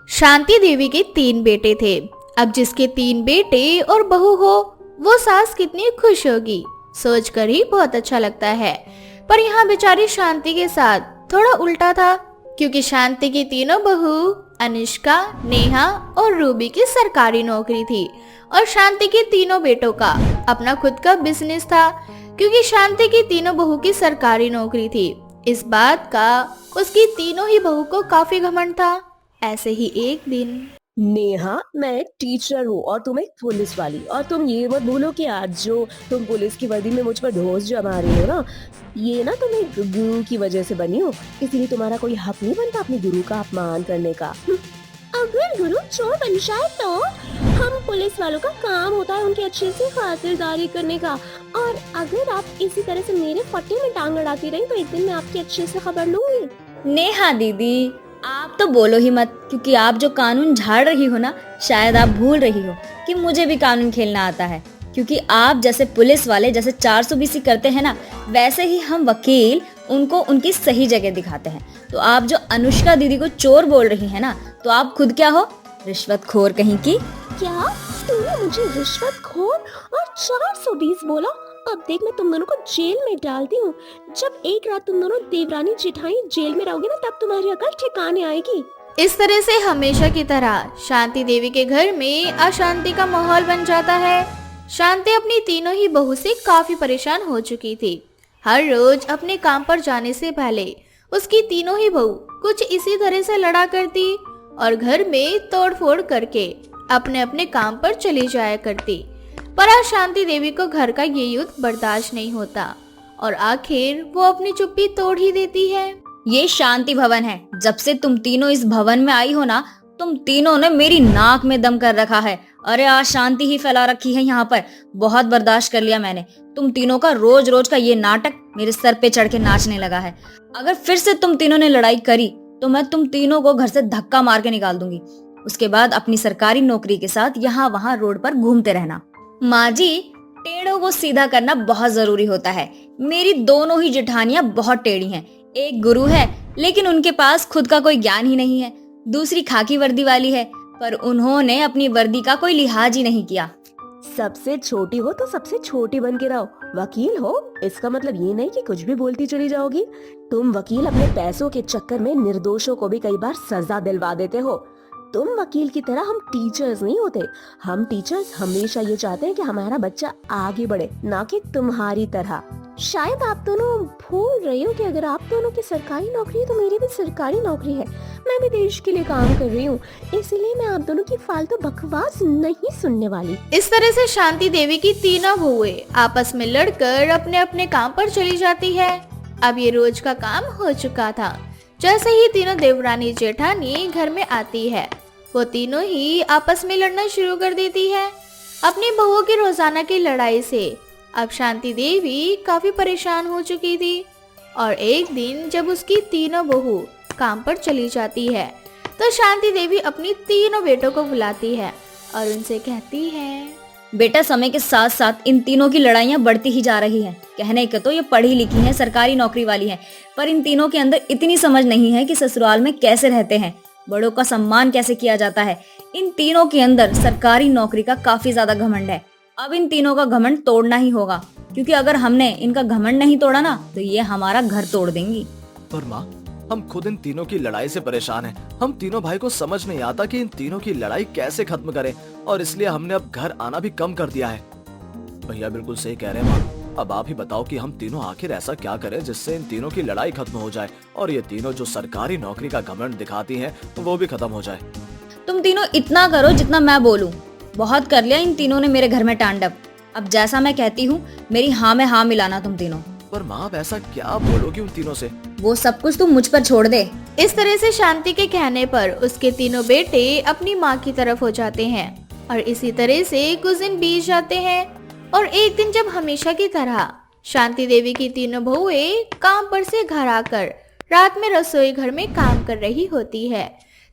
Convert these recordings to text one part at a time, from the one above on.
शांति देवी के 3 बेटे थे। अब जिसके 3 बेटे और बहू हो, वो सास कितनी खुश होगी, सोचकर ही बहुत अच्छा लगता है। पर यहाँ बेचारी शांति के साथ थोड़ा उल्टा था, क्योंकि शांति की तीनों बहू अनुष्का, नेहा और रूबी की सरकारी नौकरी थी और शांति के तीनों बेटों का अपना खुद का बिजनेस था। क्योंकि शांति की तीनों बहू की सरकारी नौकरी थी, इस बात का उसकी तीनों ही बहू को काफी घमंड था। ऐसे ही एक दिन, नेहा, मैं एक टीचर हूँ और तुम एक पुलिस वाली, और तुम ये मत भूलो कि आज जो तुम पुलिस की वर्दी में मुझ पर ढोस जमा रही हो ना, ये ना तुम एक गुरु की वजह से बनी हो, इसीलिए तुम्हारा कोई हक नहीं बनता अपने गुरु का अपमान करने का। अगर गुरु चोर बन जाए तो हम पुलिस वालों का काम होता है उनकी अच्छे से खातिरदारी करने का, और अगर आप इसी तरह से मेरे फट्टे में टांग अड़ाती रही तो एक दिन मैं आपकी अच्छे से खबर लूंगी। नेहा दीदी, आप तो बोलो ही मत, क्योंकि आप जो कानून झाड़ रही हो ना, शायद आप भूल रही हो कि मुझे भी कानून खेलना आता है। क्योंकि आप जैसे पुलिस वाले जैसे 420 करते हैं ना, वैसे ही हम वकील उनको उनकी सही जगह दिखाते हैं। तो आप जो अनुष्का दीदी को चोर बोल रही हैं ना, तो आप खुद क्या हो? रिश्वतखोर कहीं की। क्या तूने मुझे रिश्वतखोर और 420 बोला? अब देख, मैं तुम दोनों को जेल में डालती हूँ। जब एक रात तुम दोनों देवरानी जेठानी जेल में रहोगे ना, तब तुम्हारी अकल ठिकाने आएगी। इस तरह से हमेशा की तरह शांति देवी के घर में अशांति का माहौल बन जाता है। शांति अपनी तीनों ही बहू से काफी परेशान हो चुकी थी। हर रोज अपने काम पर जाने से पहले उसकी तीनों ही बहू कुछ इसी तरह से लड़ा करती और घर में तोड़फोड़ करके अपने अपने काम पर चली जाया करती। पर आज शांति देवी को घर का ये युद्ध बर्दाश्त नहीं होता और आखिर वो अपनी चुप्पी तोड़ ही देती है। ये शांति भवन है। जब से तुम तीनों इस भवन में आई हो ना, तुम तीनों ने मेरी नाक में दम कर रखा है। अरे आज शांति ही फैला रखी है यहाँ पर। बहुत बर्दाश्त कर लिया मैंने। तुम तीनों का रोज रोज का ये नाटक मेरे सर पे चढ़ के नाचने लगा है। अगर फिर से तुम तीनों ने लड़ाई करी तो मैं तुम तीनों को घर से धक्का मार के निकाल दूंगी। उसके बाद अपनी सरकारी नौकरी के साथ यहाँ वहाँ रोड पर घूमते रहना। माँ जी, टेढ़ों को सीधा करना बहुत जरूरी होता है। मेरी दोनों ही जेठानियां बहुत टेढ़ी हैं। एक गुरु है, लेकिन उनके पास खुद का कोई ज्ञान ही नहीं है। दूसरी खाकी वर्दी वाली है, पर उन्होंने अपनी वर्दी का कोई लिहाज ही नहीं किया। सबसे छोटी हो तो सबसे छोटी बन के रहो। वकील हो इसका मतलब ये नहीं कि कुछ भी बोलती चली जाओगी। तुम वकील अपने पैसों के चक्कर में निर्दोषों को भी कई बार सजा दिलवा देते हो। तुम वकील की तरह हम टीचर्स नहीं होते। हम टीचर्स हमेशा ये चाहते हैं कि हमारा बच्चा आगे बढ़े, ना कि तुम्हारी तरह। शायद आप दोनों भूल रही हो कि अगर आप दोनों की सरकारी नौकरी है तो मेरी भी सरकारी नौकरी है। मैं भी देश के लिए काम कर रही हूँ, इसीलिए मैं आप दोनों की फालतू बकवास नहीं सुनने वाली। इस तरह से शांति देवी की तीनों बहुएं आपस में लड़कर अपने अपने काम पर चली जाती है। अब ये रोज का काम हो चुका था। जैसे ही तीनों देवरानी जेठानी घर में आती है, वो तीनों ही आपस में लड़ना शुरू कर देती है। अपनी बहुओं की रोजाना की लड़ाई से अब शांति देवी काफी परेशान हो चुकी थी और एक दिन जब उसकी तीनों बहू काम पर चली जाती है तो शांति देवी अपनी तीनों बेटों को बुलाती है और उनसे कहती है, बेटा, समय के साथ साथ इन तीनों की लड़ाइयाँ बढ़ती ही जा रही हैं। कहने के तो ये पढ़ी लिखी हैं, सरकारी नौकरी वाली हैं, पर इन तीनों के अंदर इतनी समझ नहीं है कि ससुराल में कैसे रहते हैं, बड़ों का सम्मान कैसे किया जाता है। इन तीनों के अंदर सरकारी नौकरी का काफी ज्यादा घमंड है। अब इन तीनों का घमंड तोड़ना ही होगा, क्योंकि अगर हमने इनका घमंड नहीं तोड़ा ना तो ये हमारा घर तोड़ देंगी। पर माँ, हम खुद इन तीनों की लड़ाई से परेशान हैं। हम तीनों भाई को समझ नहीं आता कि इन तीनों की लड़ाई कैसे खत्म करें, और इसलिए हमने अब घर आना भी कम कर दिया है। भैया बिल्कुल सही कह रहे हैं माँ। अब आप ही बताओ कि हम तीनों आखिर ऐसा क्या करें जिससे इन तीनों की लड़ाई खत्म हो जाए और ये तीनों जो सरकारी नौकरी का घमंड दिखाती हैं वो भी खत्म हो जाए। तुम तीनों इतना करो जितना मैं बोलूं। बहुत कर लिया इन तीनों ने मेरे घर में तांडव। अब जैसा मैं कहती हूँ मेरी हाँ में हाँ मिलाना तुम तीनों। पर माँ, आप ऐसा क्या बोलोगी उन तीनों से? वो सब कुछ तुम मुझ पर छोड़ दे। इस तरह से शांति के कहने पर उसके तीनों बेटे अपनी माँ की तरफ हो जाते हैं और इसी तरह से कुछ दिन बीत जाते हैं। और एक दिन जब हमेशा की तरह शांति देवी की तीनों बहुएं काम पर से घर आकर रात में रसोई घर में काम कर रही होती है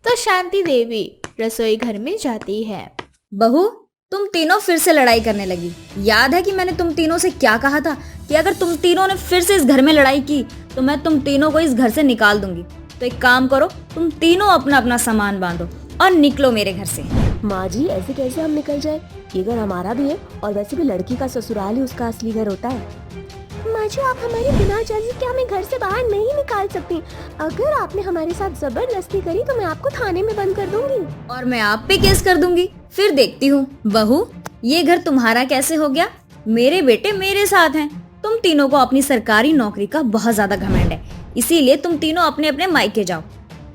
तो शांति देवी रसोई घर में जाती है। बहू, तुम तीनों फिर से लड़ाई करने लगी। याद है कि मैंने तुम तीनों से क्या कहा था कि अगर तुम तीनों ने फिर से इस घर में लड़ाई की तो मैं तुम तीनों को इस घर से निकाल दूंगी। तो एक काम करो, तुम तीनों अपना अपना सामान बांधो और निकलो मेरे घर से। माँ जी ऐसे कैसे हम निकल जाए? ये घर हमारा भी है और वैसे भी लड़की का ससुराल ही उसका असली घर होता है। माँ जी आप हमारे बिना इजाजत के हमें घर से बाहर नहीं निकाल सकती। अगर आपने हमारे साथ जबरदस्ती करी तो मैं आपको थाने में बंद कर दूंगी। और मैं आप पे केस कर दूंगी, फिर देखती हूँ। बहू, ये घर तुम्हारा कैसे हो गया? मेरे बेटे मेरे साथ हैं। तुम तीनों को अपनी सरकारी नौकरी का बहुत ज्यादा घमंड है, इसीलिए तुम तीनों अपने अपने मायके जाओ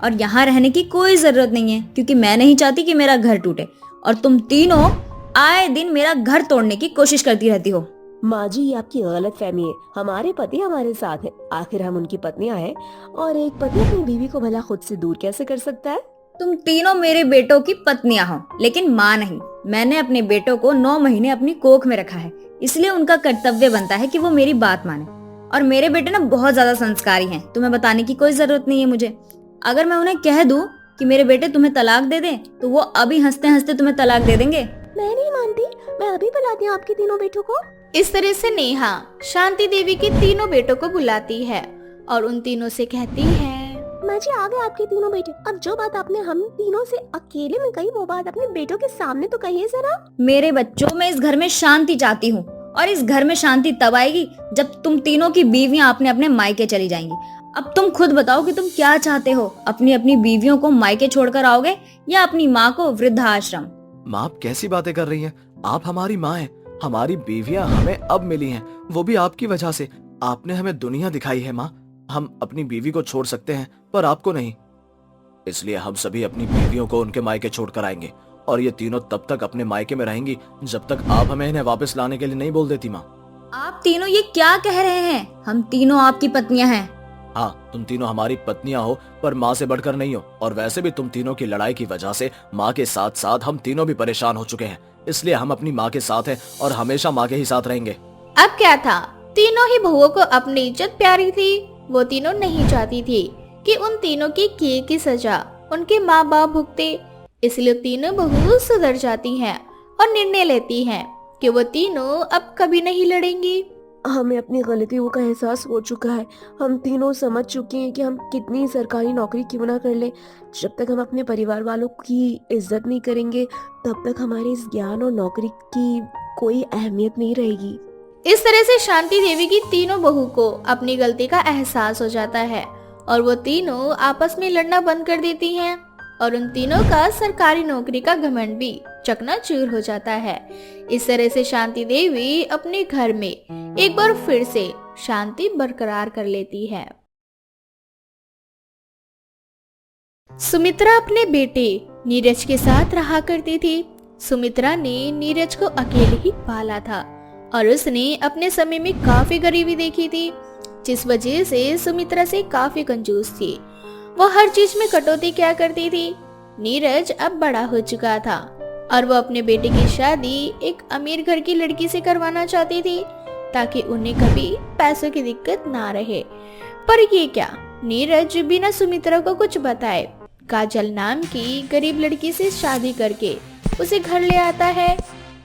और यहाँ रहने की कोई जरूरत नहीं है, क्योंकि मैं नहीं चाहती कि मेरा घर टूटे और तुम तीनों आए दिन मेरा घर तोड़ने की कोशिश करती रहती हो। माँ जी ये आपकी गलत फहमी है। हमारे पति हमारे साथ हैं, आखिर हम उनकी पत्नियां हैं और एक पति अपनी बीवी को भला खुद से दूर कैसे कर सकता है? तुम तीनों मेरे बेटों की पत्नियां हो, लेकिन माँ नहीं। मैंने अपने बेटों को 9 महीने अपनी कोख में रखा है, इसलिए उनका कर्तव्य बनता है कि वो मेरी बात माने। और मेरे बेटे ना बहुत ज्यादा संस्कारी हैं, तुम्हें बताने की कोई जरूरत नहीं है मुझे। अगर मैं उन्हें कह दूं कि मेरे बेटे तुम्हें तलाक दे दें, तो वो अभी हंसते हंसते तुम्हें तलाक दे देंगे। मैं नहीं मानती, मैं अभी बुलाती हूँ आपके तीनों बेटों को। इस तरह से नेहा शांति देवी के तीनों बेटों को बुलाती है और उन तीनों से कहती है, माँ जी आ गए आपके तीनों बेटे। अब जो बात आपने हम तीनों से अकेले में कही वो बात अपने बेटों के सामने तो कहिए जरा। मेरे बच्चों, मैं इस घर में शांति चाहती हूँ और इस घर में शांति तब आएगी जब तुम तीनों की बीवियां अपने अपने मायके चली जाएंगी। अब तुम खुद बताओ कि तुम क्या चाहते हो? अपनी अपनी बीवियों को मायके छोड़कर आओगे या अपनी माँ को वृद्धाश्रम? माँ आप कैसी बातें कर रही हैं? आप हमारी माँ हैं, हमारी बीवियां हमें अब मिली हैं, वो भी आपकी वजह से। आपने हमें दुनिया दिखाई है माँ। हम अपनी बीवी को छोड़ सकते हैं पर आपको नहीं, इसलिए हम सभी अपनी बीवियों को उनके मायके छोड़कर आएंगे और ये तीनों तब तक अपने मायके में रहेंगी जब तक आप हमें इन्हें वापस लाने के लिए नहीं बोल देती माँ। आप तीनों ये क्या कह रहे हैं? हम तीनों आपकी पत्नियां हैं। हाँ, तुम तीनों हमारी पत्नियां हो पर माँ से बढ़कर नहीं हो। और वैसे भी तुम तीनों की लड़ाई की वजह से माँ के साथ साथ हम तीनों भी परेशान हो चुके हैं, इसलिए हम अपनी माँ के साथ हैं और हमेशा माँ के ही साथ रहेंगे। अब क्या था, तीनों ही बहुओं को अपनी इज्जत प्यारी थी। वो तीनों नहीं चाहती थी कि उन तीनों की किए की सजा उनके माँ बाप भुगते, इसलिए तीनों बहू सुधर जाती हैं और निर्णय लेती हैं कि वो तीनों अब कभी नहीं लड़ेंगी। हमें अपनी गलतियों का एहसास हो चुका है। हम तीनों समझ चुके हैं कि हम कितनी सरकारी नौकरी क्यों ना कर ले, जब तक हम अपने परिवार वालों की इज्जत नहीं करेंगे तब तक हमारे इस ज्ञान और नौकरी की कोई अहमियत नहीं रहेगी। इस तरह से शांति देवी की तीनों बहू को अपनी गलती का एहसास हो जाता है और वो तीनों आपस में लड़ना बंद कर देती हैं और उन तीनों का सरकारी नौकरी का घमंड भी चकनाचूर हो जाता है। इस तरह से शांति देवी अपने घर में एक बार फिर से शांति बरकरार कर लेती है। सुमित्रा अपने बेटे नीरज के साथ रहा करती थी। सुमित्रा ने नीरज को अकेले ही पाला था और उसने अपने समय में काफी गरीबी देखी थी, जिस वजह से सुमित्रा से काफी कंजूस थी। वो हर चीज में कटौती किया करती थी। नीरज अब बड़ा हो चुका था और वो अपने बेटे की शादी एक अमीर घर की लड़की से करवाना चाहती थी ताकि उन्हें कभी पैसों की दिक्कत ना रहे। पर ये क्या, नीरज बिना सुमित्रा को कुछ बताए काजल नाम की गरीब लड़की से शादी करके उसे घर ले आता है।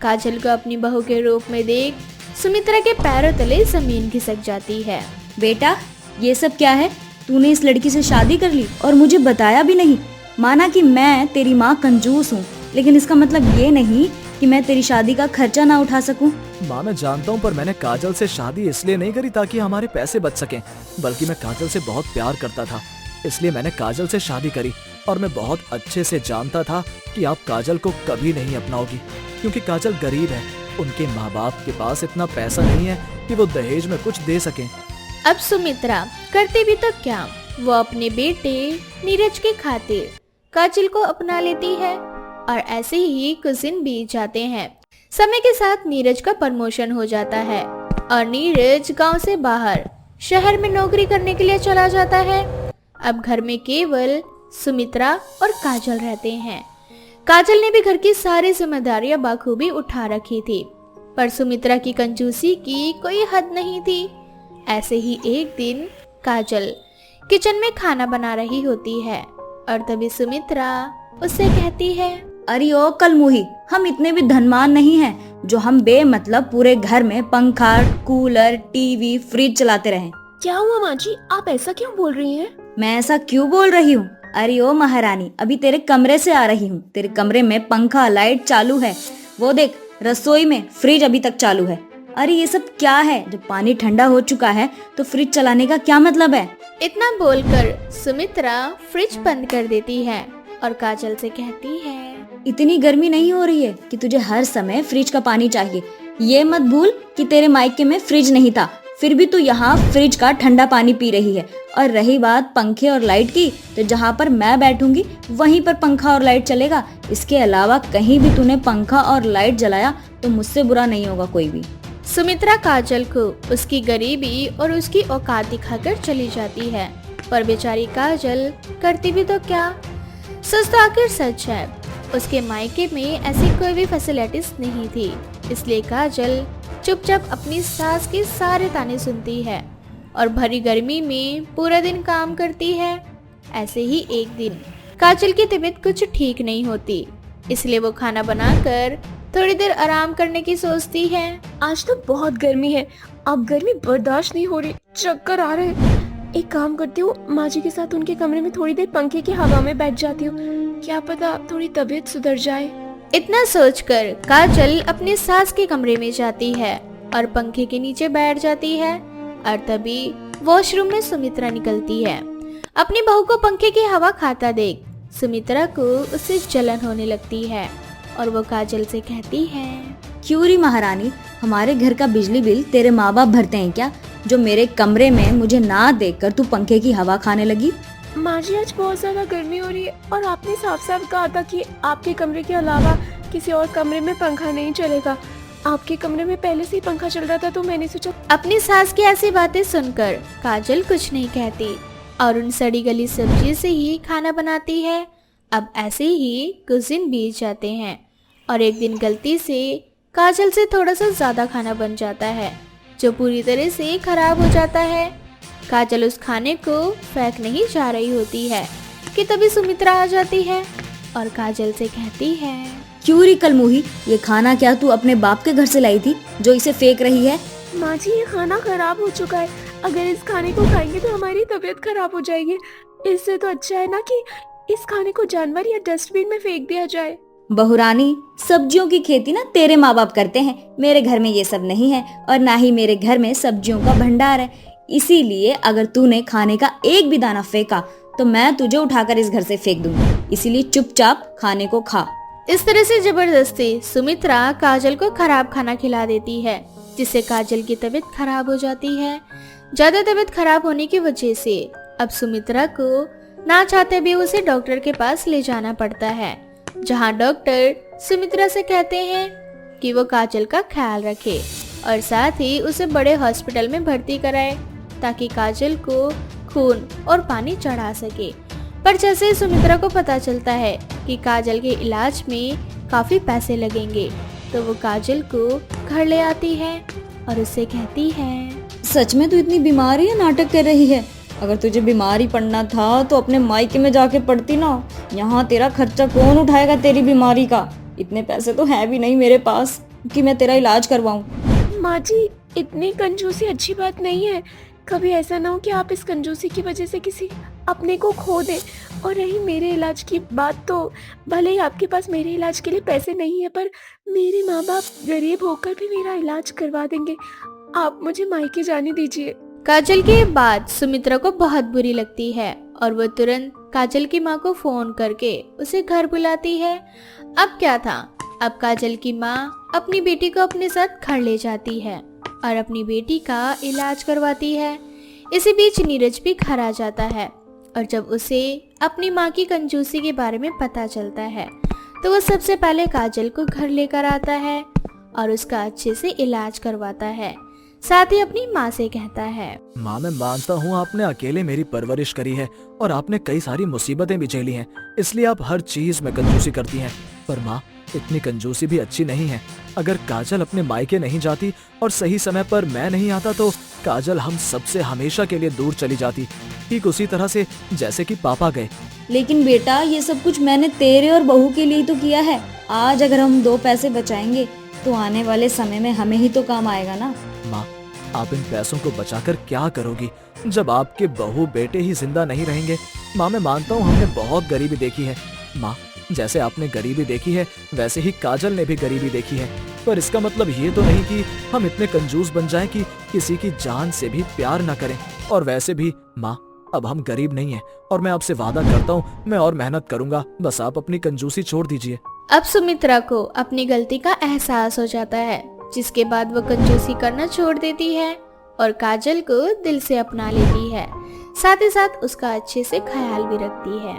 काजल को अपनी बहू के रूप में देख सुमित्रा के पैरों तले जमीन खिसक जाती है। बेटा, ये सब क्या है? तूने इस लड़की से शादी कर ली और मुझे बताया भी नहीं। माना कि मैं तेरी माँ कंजूस हूँ, लेकिन इसका मतलब ये नहीं कि मैं तेरी शादी का खर्चा ना उठा सकूं। माँ मैं जानता हूँ, पर मैंने काजल से शादी इसलिए नहीं करी ताकि हमारे पैसे बच सकें, बल्कि मैं काजल से बहुत प्यार करता था, इसलिए मैंने काजल से शादी करी। और मैं बहुत अच्छे से जानता था कि आप काजल को कभी नहीं अपनाओगी, क्योंकि काजल गरीब है। उनके माँ बाप के पास इतना पैसा नहीं है कि वो दहेज में कुछ दे सकें। अब सुमित्रा करती भी तो क्या, वो अपने बेटे नीरज के खातिर काजल को अपना लेती है और ऐसे ही कुछ दिन बीत जाते हैं। समय के साथ नीरज का प्रमोशन हो जाता है और नीरज गांव से बाहर शहर में नौकरी करने के लिए चला जाता है। अब घर में केवल सुमित्रा और काजल रहते हैं। काजल ने भी घर की सारी जिम्मेदारियां बखूबी उठा रखी थी, पर सुमित्रा की कंजूसी की कोई हद नहीं थी। ऐसे ही एक दिन काजल किचन में खाना बना रही होती है और तभी सुमित्रा उससे कहती है, अरे ओ कलमुही, हम इतने भी धनवान नहीं हैं जो हम बेमतलब पूरे घर में पंखा, कूलर, टीवी, फ्रिज चलाते रहें। क्या हुआ माँ जी, आप ऐसा क्यों बोल रही हैं? मैं ऐसा क्यों बोल रही हूँ? अरे ओ महारानी, अभी तेरे कमरे से आ रही हूँ। तेरे कमरे में पंखा लाइट चालू है, वो देख रसोई में फ्रिज अभी तक चालू है। अरे ये सब क्या है? जब पानी ठंडा हो चुका है तो फ्रिज चलाने का क्या मतलब है? इतना बोलकर सुमित्रा फ्रिज बंद कर देती है और काजल से कहती है, इतनी गर्मी नहीं हो रही है कि तुझे हर समय फ्रिज का पानी चाहिए। ये मत भूल कि तेरे मायके में फ्रिज नहीं था, फिर भी तू यहाँ फ्रिज का ठंडा पानी पी रही है। और रही बात पंखे और लाइट की, तो जहाँ पर मैं बैठूंगी वहीं पर पंखा और लाइट चलेगा। इसके अलावा कहीं भी तूने पंखा और लाइट जलाया तो मुझसे बुरा नहीं होगा कोई भी। सुमित्रा काजल को उसकी गरीबी और उसकी औकात दिखाकर चली जाती है, पर बेचारी काजल करती भी तो क्या। सच तो आखिर सच है, उसके मायके में ऐसी कोई भी फैसिलिटीज नहीं थी, इसलिए काजल चुपचाप अपनी सास के सारे ताने सुनती है और भरी गर्मी में पूरा दिन काम करती है। ऐसे ही एक दिन काजल की तबीयत कुछ ठीक नहीं होती, इसलिए वो खाना बनाकर थोड़ी देर आराम करने की सोचती है। आज तो बहुत गर्मी है, अब गर्मी बर्दाश्त नहीं हो रही, चक्कर आ रहे हैं। एक काम करती हूँ, माँ जी के साथ उनके कमरे में थोड़ी देर पंखे की हवा में बैठ जाती हूँ, क्या पता थोड़ी तबीयत सुधर जाए। इतना सोचकर काजल अपने सास के कमरे में जाती है और पंखे के नीचे बैठ जाती है। और तभी वॉशरूम में सुमित्रा निकलती है। अपनी बहू को पंखे की हवा खाता देख सुमित्रा को उससे जलन होने लगती है और वो काजल से कहती है, क्यों री महारानी, हमारे घर का बिजली बिल तेरे माँ बाप भरते हैं क्या, जो मेरे कमरे में मुझे ना देखकर तू पंखे की हवा खाने लगी? माँ जी आज बहुत ज्यादा गर्मी हो रही है और आपने साफ साफ कहा था कि आपके कमरे के अलावा किसी और कमरे में पंखा नहीं चलेगा। आपके कमरे में पहले से ही पंखा चल रहा था तो मैंने सोचा। अपनी सास की ऐसी बातें सुनकर काजल कुछ नहीं कहती और उन सड़ी गली सब्जी से ही खाना बनाती है। अब ऐसे ही कुछ दिन बीत जाते हैं और एक दिन गलती से काजल से थोड़ा सा ज्यादा खाना बन जाता है, जो पूरी तरह से खराब हो जाता है। काजल उस खाने को फेंक नहीं जा रही होती है कि तभी सुमित्रा आ जाती है और काजल से कहती है, क्यों री कलमुही, ये खाना क्या तू अपने बाप के घर से लाई थी जो इसे फेंक रही है? माँ जी ये खाना खराब हो चुका है, अगर इस खाने को खाएंगे तो हमारी तबीयत खराब हो जाएगी। इससे तो अच्छा है ना कि इस खाने को जानवर या डस्टबिन में फेंक दिया जाए। बहुरानी, सब्जियों की खेती ना तेरे माँ बाप करते हैं, मेरे घर में ये सब नहीं है और ना ही मेरे घर में सब्जियों का भंडार है। इसीलिए अगर तूने खाने का एक भी दाना फेंका तो मैं तुझे उठाकर इस घर से फेंक दूंगी, इसीलिए चुपचाप खाने को खा। इस तरह से जबरदस्ती सुमित्रा काजल को खराब खाना खिला देती है, जिससे काजल की तबीयत खराब हो जाती है। ज्यादा तबीयत खराब होने की वजह से अब सुमित्रा को ना चाहते भी उसे डॉक्टर के पास ले जाना पड़ता है, जहां डॉक्टर सुमित्रा से कहते हैं कि वो काजल का ख्याल रखे और साथ ही उसे बड़े हॉस्पिटल में भर्ती कराए ताकि काजल को खून और पानी चढ़ा सके। पर जैसे ही सुमित्रा को पता चलता है कि काजल के इलाज में काफी पैसे लगेंगे, तो वो काजल को घर ले आती है और उससे कहती है, सच में तू इतनी बीमार या नाटक कर रही है? अगर तुझे बीमारी पड़ना था तो अपने मायके में जाके पड़ती ना, यहाँ तेरा खर्चा कौन उठाएगा तेरी बीमारी का? इतने पैसे तो है भी नहीं मेरे पास कि मैं तेरा इलाज करवाऊं। माँ जी इतनी कंजूसी अच्छी बात नहीं है, कभी ऐसा ना हो कि आप इस कंजूसी की वजह से किसी अपने को खो दें। और रही मेरे इलाज की बात, तो भले ही आपके पास मेरे इलाज के लिए पैसे नहीं है, पर मेरे माँ बाप गरीब होकर भी मेरा इलाज करवा देंगे। आप मुझे मायके जाने दीजिए। काजल के बाद सुमित्रा को बहुत बुरी लगती है और वो तुरंत काजल की माँ को फोन करके उसे घर बुलाती है। अब क्या था, अब काजल की माँ अपनी बेटी को अपने साथ घर ले जाती है और अपनी बेटी का इलाज करवाती है। इसी बीच नीरज भी घर आ जाता है और जब उसे अपनी माँ की कंजूसी के बारे में पता चलता है तो वो सबसे पहले काजल को घर लेकर आता है और उसका अच्छे से इलाज करवाता है। साथ ही अपनी माँ से कहता है, माँ मैं मानता हूँ आपने अकेले मेरी परवरिश करी है और आपने कई सारी मुसीबतें भी झेली हैं, इसलिए आप हर चीज में कंजूसी करती हैं। पर माँ इतनी कंजूसी भी अच्छी नहीं है। अगर काजल अपने मायके नहीं जाती और सही समय पर मैं नहीं आता तो काजल हम सबसे हमेशा के लिए दूर चली जाती, ठीक उसी तरह से जैसे कि पापा गए। लेकिन बेटा ये सब कुछ मैंने तेरे और बहू के लिए तो किया है। आज अगर हम 2 पैसे बचाएंगे तो आने वाले समय में हमें ही तो काम आएगा ना। माँ आप इन पैसों को बचाकर क्या करोगी जब आपके बहू बेटे ही जिंदा नहीं रहेंगे? माँ मैं मानता हूँ हमने बहुत गरीबी देखी है। माँ जैसे आपने गरीबी देखी है वैसे ही काजल ने भी गरीबी देखी है, पर इसका मतलब ये तो नहीं कि हम इतने कंजूस बन जाएं कि किसी की जान से भी प्यार न करें। और वैसे भी माँ अब हम गरीब नहीं हैं और मैं आपसे वादा करता हूँ मैं और मेहनत करूंगा, बस आप अपनी कंजूसी छोड़ दीजिए। अब सुमित्रा को अपनी गलती का एहसास हो जाता है, जिसके बाद वो कंजूसी करना छोड़ देती है और काजल को दिल से अपना लेती है, साथ ही साथ उसका अच्छे से ख्याल भी रखती है।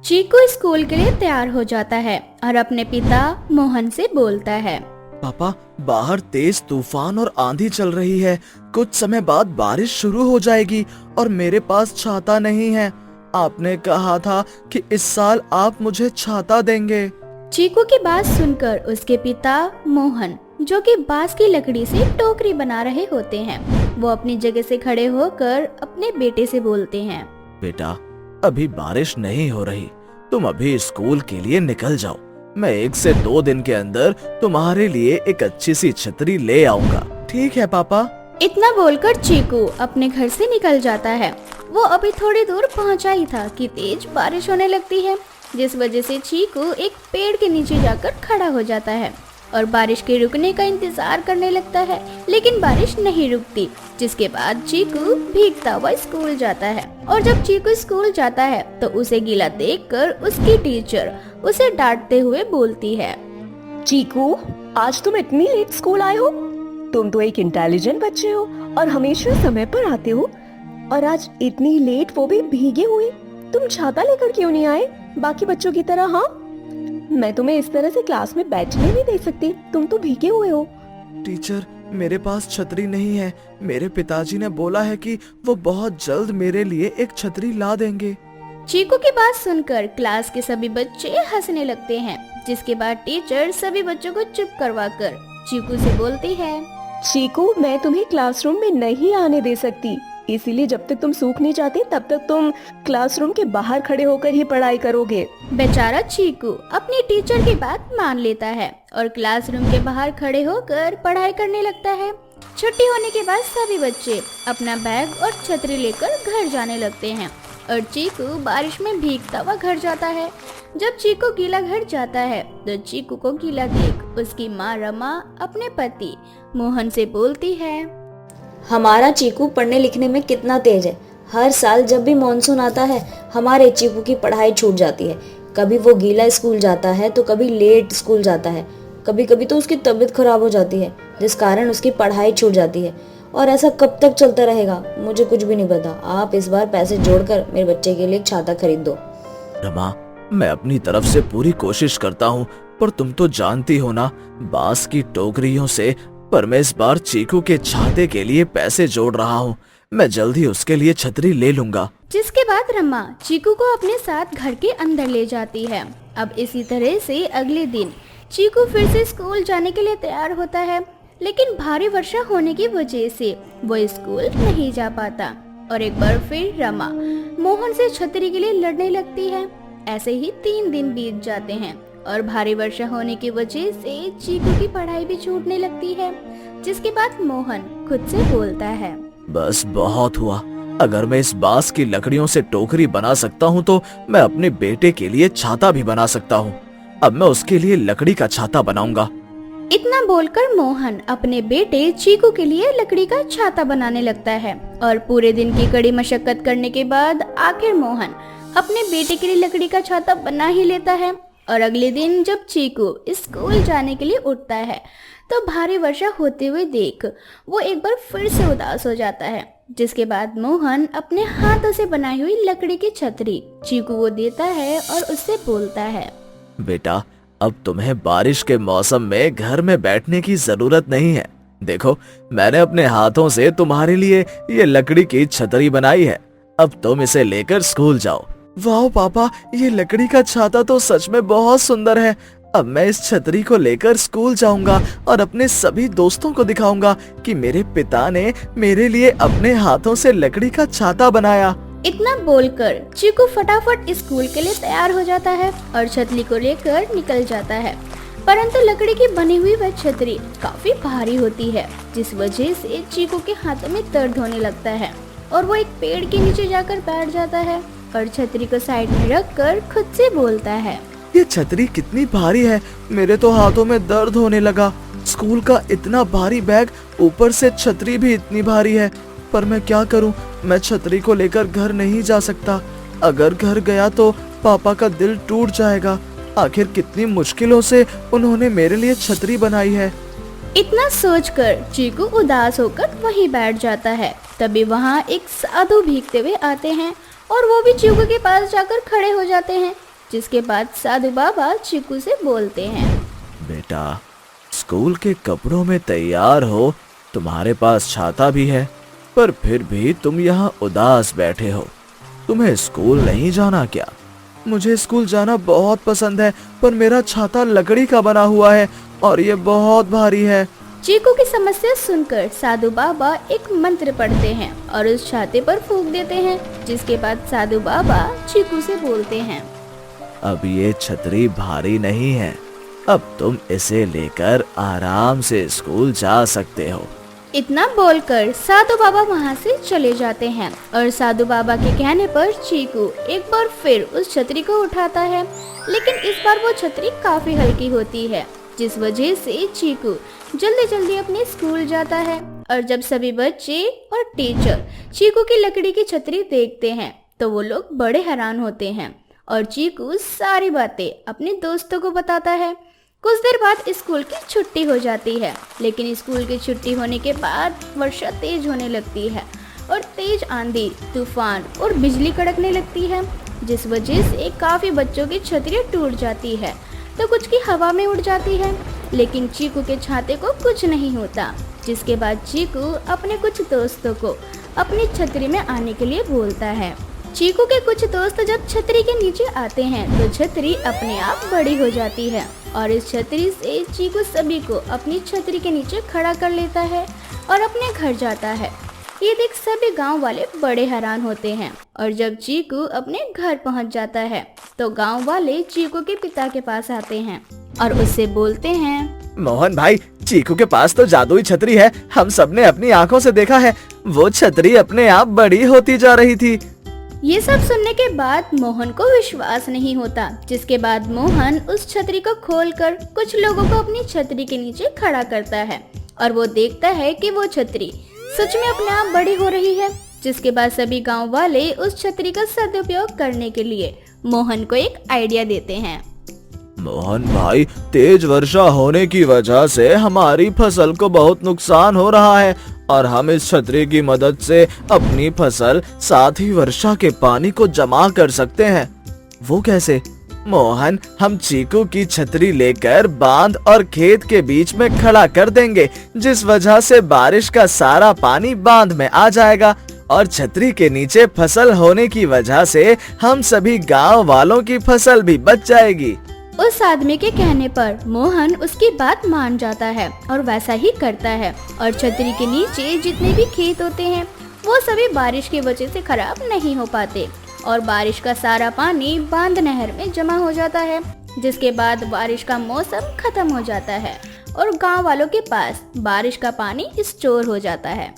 चीकू स्कूल के लिए तैयार हो जाता है और अपने पिता मोहन से बोलता है, पापा बाहर तेज तूफान और आंधी चल रही है, कुछ समय बाद बारिश शुरू हो जाएगी और मेरे पास छाता नहीं है। आपने कहा था कि इस साल आप मुझे छाता देंगे। चीकू की बात सुनकर उसके पिता मोहन, जो कि बांस की लकड़ी से टोकरी बना रहे होते हैं, वो अपनी जगह से खड़े होकर अपने बेटे से बोलते हैं, बेटा अभी बारिश नहीं हो रही, तुम अभी स्कूल के लिए निकल जाओ, मैं 1 से 2 दिन के अंदर तुम्हारे लिए एक अच्छी सी छतरी ले आऊंगा। ठीक है पापा। इतना बोलकर चीकू अपने घर से निकल जाता है। वो अभी थोड़ी दूर पहुंचा ही था कि तेज बारिश होने लगती है, जिस वजह से चीकू एक पेड़ के नीचे जाकर खड़ा हो जाता है और बारिश के रुकने का इंतजार करने लगता है, लेकिन बारिश नहीं रुकती, जिसके बाद चीकू भीगता हुआ स्कूल जाता है। और जब चीकू स्कूल जाता है तो उसे गीला देखकर उसकी टीचर उसे डांटते हुए बोलती है, चीकू आज तुम इतनी लेट स्कूल आए हो? तुम तो एक इंटेलिजेंट बच्चे हो और हमेशा समय पर आते हो, और आज इतनी लेट वो भी भीगे हुए। तुम छाता लेकर क्यों नहीं आए बाकी बच्चों की तरह? हाँ, मैं तुम्हें इस तरह से क्लास में बैठने नहीं दे सकती, तुम तो भीगे हुए हो। टीचर मेरे पास छतरी नहीं है, मेरे पिताजी ने बोला है कि वो बहुत जल्द मेरे लिए एक छतरी ला देंगे। चीकू की बात सुनकर क्लास के सभी बच्चे हंसने लगते हैं, जिसके बाद टीचर सभी बच्चों को चुप करवाकर चीकू से बोलती है, चीकू मैं तुम्हें क्लासरूम में नहीं आने दे सकती, इसीलिए जब तक तुम सूख नहीं जाते तब तक तुम क्लासरूम के बाहर खड़े होकर ही पढ़ाई करोगे। बेचारा चीकू अपनी टीचर की बात मान लेता है और क्लासरूम के बाहर खड़े होकर पढ़ाई करने लगता है। छुट्टी होने के बाद सभी बच्चे अपना बैग और छतरी लेकर घर जाने लगते हैं और चीकू बारिश में भीगता हुआ घर जाता है। जब चीकू गीला घर जाता है तो चीकू को गीला देख उसकी माँ रमा अपने पति मोहन से बोलती है, हमारा चीकू पढ़ने लिखने में कितना तेज है। हर साल जब भी मॉनसून आता है हमारे चीकू की पढ़ाई छूट जाती है। कभी वो गीला स्कूल जाता है तो कभी लेट स्कूल जाता है, कभी कभी तो उसकी तबीयत खराब हो जाती है जिस कारण उसकी पढ़ाई छूट जाती है। और ऐसा कब तक चलता रहेगा मुझे कुछ भी नहीं पता। आप इस बार पैसे जोड़कर मेरे बच्चे के लिए एक छाता खरीद दो। रमा मैं अपनी तरफ से पूरी कोशिश करता हूँ, पर तुम तो जानती हो ना बांस की टोकरियों से, पर मैं इस बार चीकू के छाते के लिए पैसे जोड़ रहा हूँ। मैं जल्द ही उसके लिए छतरी ले लूंगा। जिसके बाद रमा चीकू को अपने साथ घर के अंदर ले जाती है। अब इसी तरह से अगले दिन चीकू फिर से स्कूल जाने के लिए तैयार होता है, लेकिन भारी वर्षा होने की वजह से वो स्कूल नहीं जा पाता और एक बार फिर रमा मोहन से छतरी के लिए लड़ने लगती है। ऐसे ही 3 दिन बीत जाते हैं और भारी वर्षा होने की वजह से चीकू की पढ़ाई भी छूटने लगती है, जिसके बाद मोहन खुद से बोलता है, बस बहुत हुआ। अगर मैं इस बांस की लकड़ियों से टोकरी बना सकता हूँ तो मैं अपने बेटे के लिए छाता भी बना सकता हूँ। अब मैं उसके लिए लकड़ी का छाता बनाऊंगा। इतना बोलकर मोहन अपने बेटे चीकू के लिए लकड़ी का छाता बनाने लगता है और पूरे दिन की कड़ी मशक्कत करने के बाद आखिर मोहन अपने बेटे के लिए लकड़ी का छाता बना ही लेता है। और अगले दिन जब चीकू स्कूल जाने के लिए उठता है तो भारी वर्षा होते हुए देख वो एक बार फिर से उदास हो जाता है, जिसके बाद मोहन अपने हाथों से बनाई हुई लकड़ी की छतरी चीकू को देता है और उससे बोलता है, बेटा अब तुम्हें बारिश के मौसम में घर में बैठने की जरूरत नहीं है। देखो मैंने अपने हाथों से तुम्हारे लिए ये लकड़ी की छतरी बनाई है, अब तुम इसे लेकर स्कूल जाओ। वाह पापा ये लकड़ी का छाता तो सच में बहुत सुंदर है। अब मैं इस छतरी को लेकर स्कूल जाऊंगा और अपने सभी दोस्तों को दिखाऊंगा कि मेरे पिता ने मेरे लिए अपने हाथों से लकड़ी का छाता बनाया। इतना बोलकर चीकू फटाफट स्कूल के लिए तैयार हो जाता है और छतरी को लेकर निकल जाता है। परंतु लकड़ी की बनी हुई वह छतरी काफी भारी होती है, जिस वजह से चीकू के हाथों में दर्द होने लगता है और वो एक पेड़ के नीचे जाकर बैठ जाता है और छतरी को साइड में रखकर खुद से बोलता है, ये छतरी कितनी भारी है, मेरे तो हाथों में दर्द होने लगा। स्कूल का इतना भारी बैग, ऊपर से छतरी भी इतनी भारी है। पर मैं क्या करूं? मैं छतरी को लेकर घर नहीं जा सकता। अगर घर गया तो पापा का दिल टूट जाएगा। आखिर कितनी मुश्किलों से उन्होंने मेरे लिए छतरी बनाई है। इतना सोचकर चीकू उदास होकर वहीं बैठ जाता है। तभी वहाँ एक साधु भीगते हुए आते हैं और वो भी चीकू के पास जाकर खड़े हो जाते हैं, जिसके बाद साधु बाबा चीकू से बोलते हैं, बेटा, स्कूल के कपड़ों में तैयार हो, तुम्हारे पास छाता भी है, पर फिर भी तुम यहाँ उदास बैठे हो। तुम्हें स्कूल नहीं जाना क्या? मुझे स्कूल जाना बहुत पसंद है, पर मेरा छाता लकड़ी का बना हुआ है और ये बहुत भारी है। चीकू की समस्या सुनकर साधु बाबा एक मंत्र पढ़ते हैं और उस छाते पर फूंक देते हैं, जिसके बाद साधु बाबा चीकू से बोलते हैं, अब ये छतरी भारी नहीं है, अब तुम इसे लेकर आराम से स्कूल जा सकते हो। इतना बोलकर साधु बाबा वहाँ से चले जाते हैं और साधु बाबा के कहने पर चीकू एक बार फिर उस छतरी को उठाता है, लेकिन इस बार वो छतरी काफी हल्की होती है, जिस वजह से चीकू जल्दी जल्दी अपने स्कूल जाता है। और जब सभी बच्चे और टीचर चीकू की लकड़ी की छतरी देखते हैं तो वो लोग बड़े हैरान होते हैं और चीकू सारी बातें अपने दोस्तों को बताता है। कुछ देर बाद स्कूल की छुट्टी हो जाती है, लेकिन स्कूल की छुट्टी होने के बाद वर्षा तेज होने लगती है और तेज आंधी, तूफान और बिजली कड़कने लगती है, जिस वजह से काफी बच्चों की छतरियां टूट जाती है तो कुछ की हवा में उड़ जाती है, लेकिन चीकू के छाते को कुछ नहीं होता। जिसके बाद चीकू अपने कुछ दोस्तों को अपनी छतरी में आने के लिए बोलता है। चीकू के कुछ दोस्त जब छतरी के नीचे आते हैं तो छतरी अपने आप बड़ी हो जाती है और इस छतरी से चीकू सभी को अपनी छतरी के नीचे खड़ा कर लेता है और अपने घर जाता है। ये देख सभी गांव वाले बड़े हैरान होते हैं और जब चीकू अपने घर पहुंच जाता है तो गांव वाले चीकू के पिता के पास आते हैं और उससे बोलते हैं, मोहन भाई, चीकू के पास तो जादुई छतरी है, हम सबने अपनी आंखों से देखा है। वो छतरी अपने आप बड़ी होती जा रही थी। ये सब सुनने के बाद मोहन को विश्वास नहीं होता, जिसके बाद मोहन उस छतरी को खोलकर कुछ लोगों को अपनी छतरी के नीचे खड़ा करता है और वो देखता है कि वो छतरी सच में अपने आप बड़ी हो रही है। जिसके बाद सभी गांव वाले उस छतरी का सदुपयोग करने के लिए मोहन को एक आइडिया देते हैं। मोहन भाई, तेज वर्षा होने की वजह से हमारी फसल को बहुत नुकसान हो रहा है और हम इस छतरी की मदद से अपनी फसल साथ ही वर्षा के पानी को जमा कर सकते हैं। वो कैसे? मोहन, हम चीकू की छतरी लेकर बांध और खेत के बीच में खड़ा कर देंगे, जिस वजह से बारिश का सारा पानी बांध में आ जाएगा और छतरी के नीचे फसल होने की वजह से हम सभी गांव वालों की फसल भी बच जाएगी। उस आदमी के कहने पर मोहन उसकी बात मान जाता है और वैसा ही करता है और छतरी के नीचे जितने भी खेत होते हैं वो सभी बारिश की वजह से खराब नहीं हो पाते और बारिश का सारा पानी बांध नहर में जमा हो जाता है। जिसके बाद बारिश का मौसम खत्म हो जाता है और गांव वालों के पास बारिश का पानी स्टोर हो जाता है।